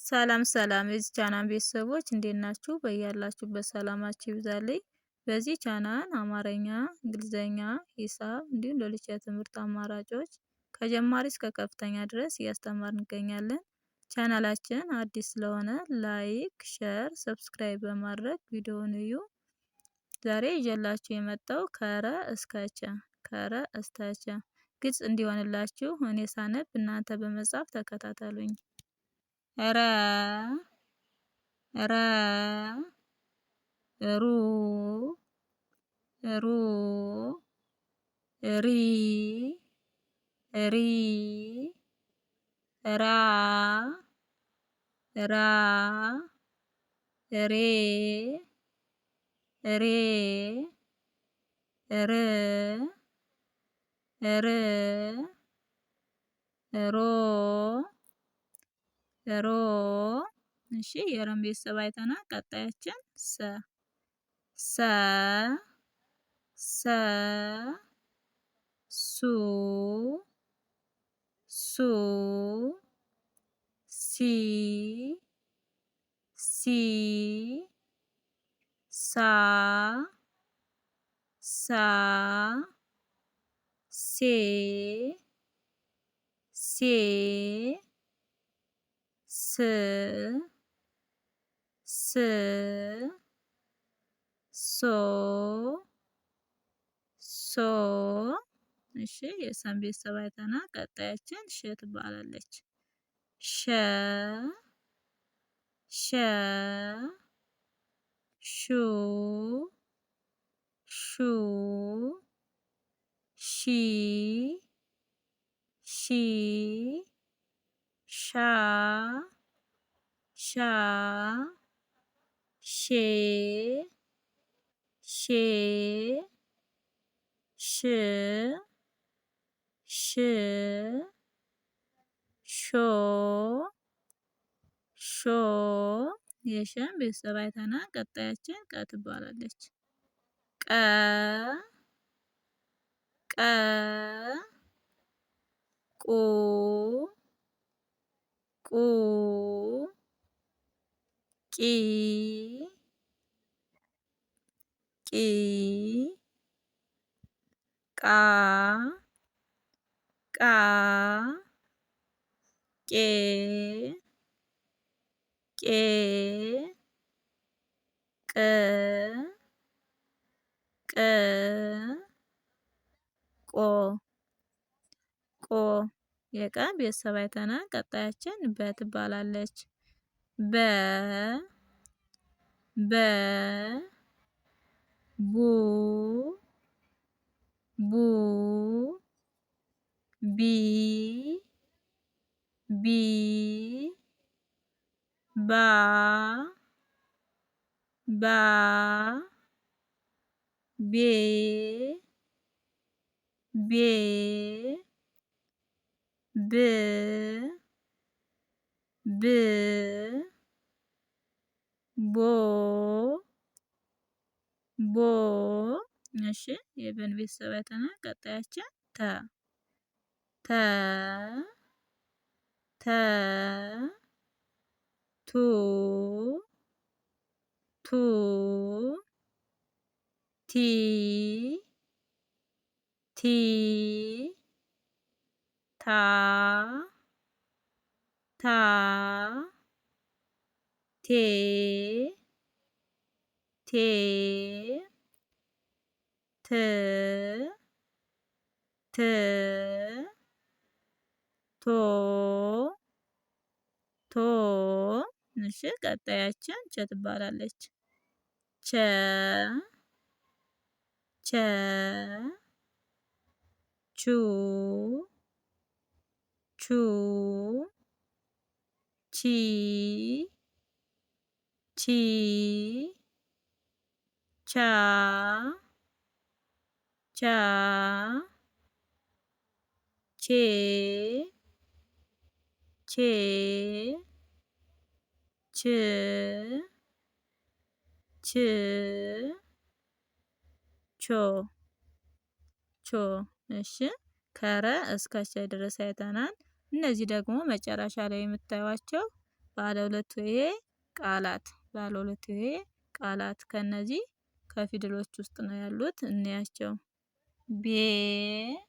ሰላም ሰላም የዚህ ቻናል ቤተሰቦች እንዴት ናችሁ? በያላችሁበት ሰላማችሁ ይብዛልኝ። በዚህ ቻናል አማርኛ፣ እንግሊዘኛ፣ ሂሳብ እንዲሁም ሌሎች የትምህርት አማራጮች ከጀማሪ እስከ ከፍተኛ ድረስ እያስተማርን እንገኛለን። ቻናላችን አዲስ ስለሆነ ላይክ፣ ሼር፣ ሰብስክራይብ በማድረግ ቪዲዮውን እዩ። ዛሬ ይዤላችሁ የመጣው ከረ እስከ ቸ ግልጽ እንዲሆንላችሁ እኔ ሳነብ እናንተ በመጻፍ ተከታተሉኝ። ረ ረ ሩ ሩ ሪ ሪ ራ ራ ሬ ሬ ር ር ሮ ሮ እሺ የረን ቤተሰብ አይተናል። ቀጣያችን ሰ ሱ ሲ ሳ ሴ ሶ እሺ የሰን ቤተሰብ አይተናል። ቀጣያችን ሸ ትባላለች። ሸ ሹ ሺ ሻ ሼ ሾ የሸን ቤተሰብ አይተናል። ቀጣያችን ቀ ትባላለች። ቀ ቁ ቂ ቃ ቄ ቆ የቀ ቤተሰብ አይተናል። ቀጣያችን በ ትባላለች። በ ቡ ቢ ባ ቤ ብ ቦ እሺ የበን ቤተሰብ አይተናል። ቀጣያችን ተ ቱ ቲ ታ ቴ ት እሺ ቀጣያችን ቸ ትባላለች። ቸ ቹ ቺ ቻ ቼ ቾ እሺ ከረ እስከ ቸ ድረስ አይተናል። እነዚህ ደግሞ መጨረሻ ላይ የምታዩቸው ባለ ሁለት ሆሄ ቃላት ባለ ሁለት ሆሄ ቃላት ከነዚህ ከፊደሎች ውስጥ ነው ያሉት። እንያቸው። ቤት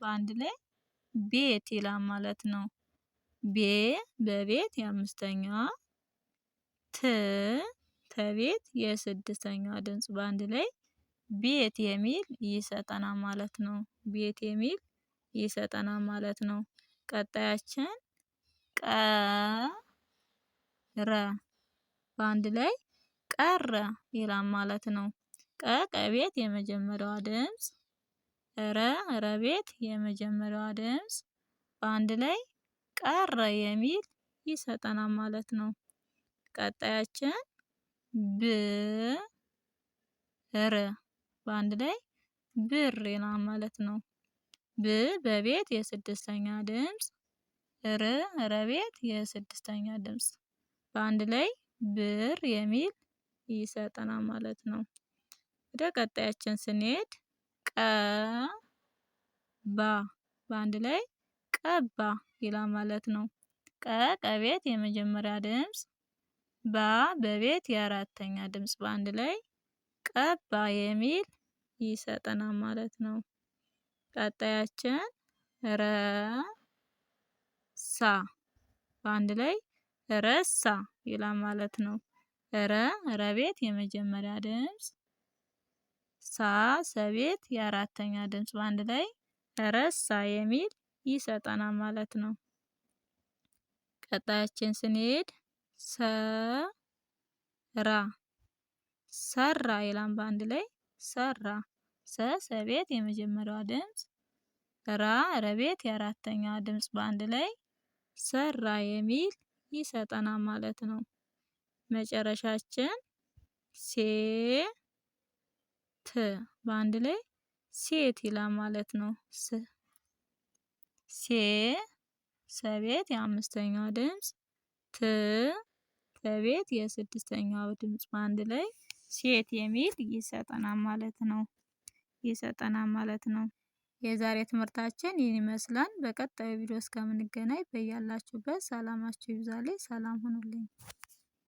በአንድ ላይ ቤት ይላል ማለት ነው። ቤ በቤት የአምስተኛዋ፣ ተቤት የስድስተኛዋ ድምጽ በአንድ ላይ ቤት የሚል ይሰጠናል ማለት ነው። ቤት የሚል ይሰጠናል ማለት ነው። ቀጣያችን ቀረ በአንድ ላይ ቀረ ይላል ማለት ነው። ቀቤት የመጀመሪያዋ ድምጽ፣ ረቤት የመጀመሪያዋ ድምጽ በአንድ ላይ ቀረ የሚል ይሰጠናል ማለት ነው። ቀጣያችን ብር በአንድ ላይ ብር ይላል ማለት ነው። በቤት የስድስተኛ ድምጽ፣ ረቤት የስድስተኛ ድምጽ በአንድ ላይ ብር የሚል ይሰጠናል ማለት ነው። ወደ ቀጣያችን ስንሄድ ቀባ በአንድ ላይ ቀባ ይላል ማለት ነው። ቀቤት የመጀመሪያ ድምጽ፣ በቤት የአራተኛ ድምጽ በአንድ ላይ ቀባ የሚል ይሰጠናል ማለት ነው። ቀጣያችን ረሳ በአንድ ላይ ረሳ ይላል ማለት ነው። ረቤት የመጀመሪያ ድምጽ፣ ሰቤት የአራተኛ ድምጽ በአንድ ላይ ረሳ የሚል ይሰጠናል ማለት ነው። ቀጣያችን ስንሄድ ሰራ ሰራ ይላል በአንድ ላይ ሰራ። ሰቤት የመጀመሪያዋ ድምጽ፣ ረቤት የአራተኛዋ ድምጽ በአንድ ላይ ሰራ የሚል ይሰጠናል ማለት ነው። መጨረሻችን ሴት በአንድ ላይ ሴት ይላል ማለት ነው። ሰቤት የአምስተኛዋ ድምጽ፣ ተቤት የስድስተኛው ድምጽ በአንድ ላይ ሴት የሚል ይሰጠናል ማለት ነው። የዛሬ ትምህርታችን ይህን ይመስላል። በቀጣዩ ቪዲዮ እስከምንገናኝ በያላችሁበት ሰላማችሁ ይብዛልኝ። ሰላም ሁኑልኝ።